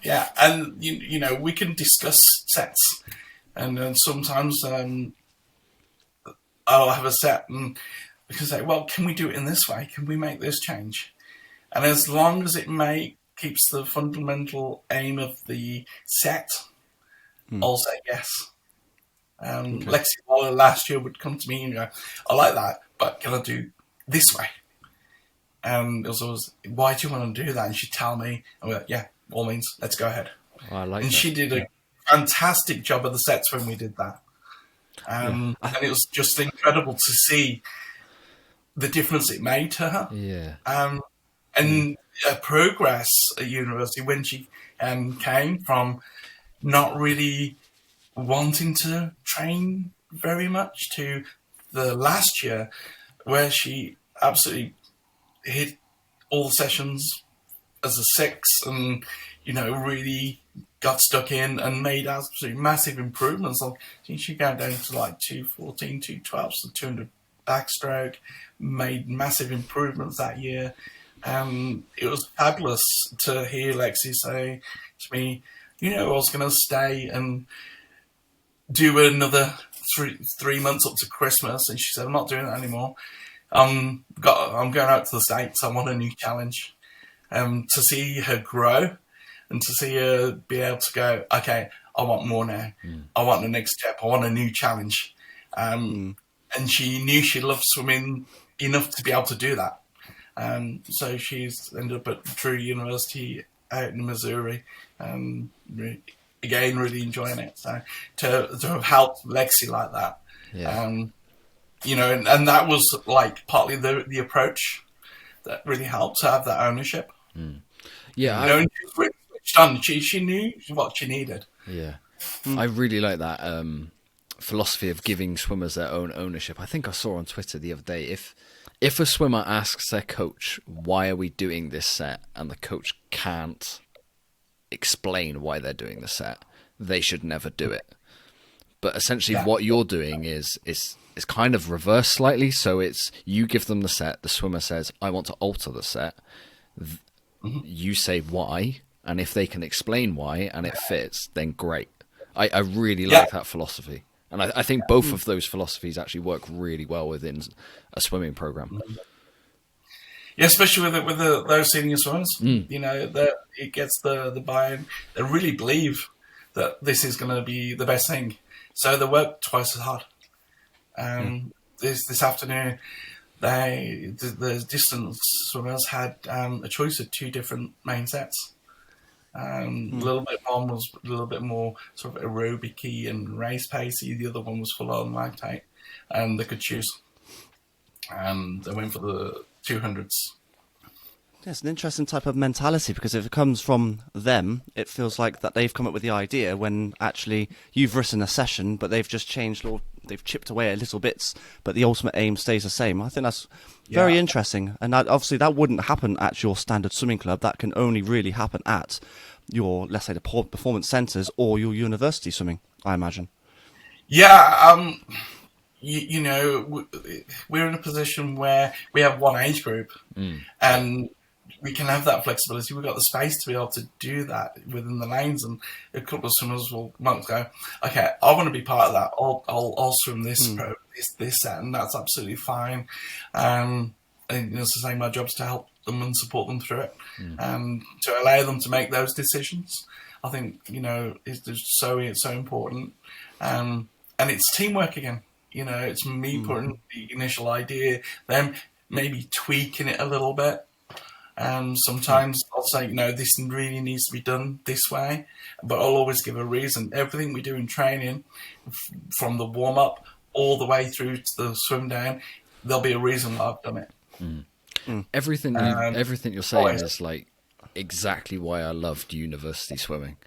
Yeah, and you know, we can discuss sets, and then sometimes I'll have a set and we can say, well, can we do it in this way? Can we make this change? And as long as it keeps the fundamental aim of the set, I'll say yes. Okay. Lexi Waller last year would come to me and go, I like that, but can I do this way? And it was always, why do you want to do that? And she'd tell me, and we're like, yeah, all means, let's go ahead. Oh, I like and that. She did a fantastic job of the sets when we did that. And it was just incredible to see the difference it made to her. Yeah. And her progress at university when she came from not really wanting to train very much to the last year where she absolutely hit all the sessions as a 6 and, you know, really got stuck in and made absolutely massive improvements. Like she got down to like 214, 212, so 200 backstroke, made massive improvements that year. It was fabulous to hear Lexi say to me, you know, I was going to stay and do another 3 months up to Christmas. And she said, I'm not doing that anymore. I'm going out to the States. I want a new challenge. To see her grow and to see her be able to go, okay, I want more now. I want the next step. I want a new challenge. And she knew she loved swimming enough to be able to do that. So she's ended up at Drew University out in Missouri. Again, really enjoying it. So to have helped Lexi like that, you know, and that was like partly the approach that really helped to have that ownership. Yeah, you know, she really switched on. She knew what she needed. Yeah, I really like that philosophy of giving swimmers their own ownership. I think I saw on Twitter the other day, if a swimmer asks their coach, why are we doing this set, and the coach can't explain why they're doing the set, they should never do it. But essentially what you're doing is kind of reverse slightly. So it's, you give them the set, the swimmer says, I want to alter the set. You say why, and if they can explain why and it fits, then great. I really like that philosophy. And I think both of those philosophies actually work really well within a swimming program. Yeah, especially with those senior swimmers. You know, that it gets the buy-in. They really believe that this is going to be the best thing, so they work twice as hard. This afternoon, the distance swimmers had a choice of 2 different main sets. A little bit one was a little bit more sort of aerobic-y and race pacey. The other one was full on lactate, and they could choose. And they went for the 200s. Yeah, it's an interesting type of mentality, because if it comes from them, it feels like that they've come up with the idea when actually you've written a session, but they've just changed or they've chipped away at little bits, but the ultimate aim stays the same. I think that's very interesting. And obviously that wouldn't happen at your standard swimming club. That can only really happen at your, let's say, the performance centres or your university swimming, I imagine. Yeah, you know, we're in a position where we have one age group and we can have that flexibility. We've got the space to be able to do that within the lanes, and a couple of swimmers will go, okay, I want to be part of that. I'll swim this this set, and that's absolutely fine. And as I say, my job's to help them and support them through it, and to allow them to make those decisions. I think, you know, it's so important, and it's teamwork again. You know, it's me putting the initial idea, then maybe tweaking it a little bit. Sometimes I'll say, you know, this really needs to be done this way, but I'll always give a reason. Everything we do in training, from the warm-up all the way through to the swim down, there'll be a reason why I've done it. Everything you're saying is like exactly why I loved university swimming.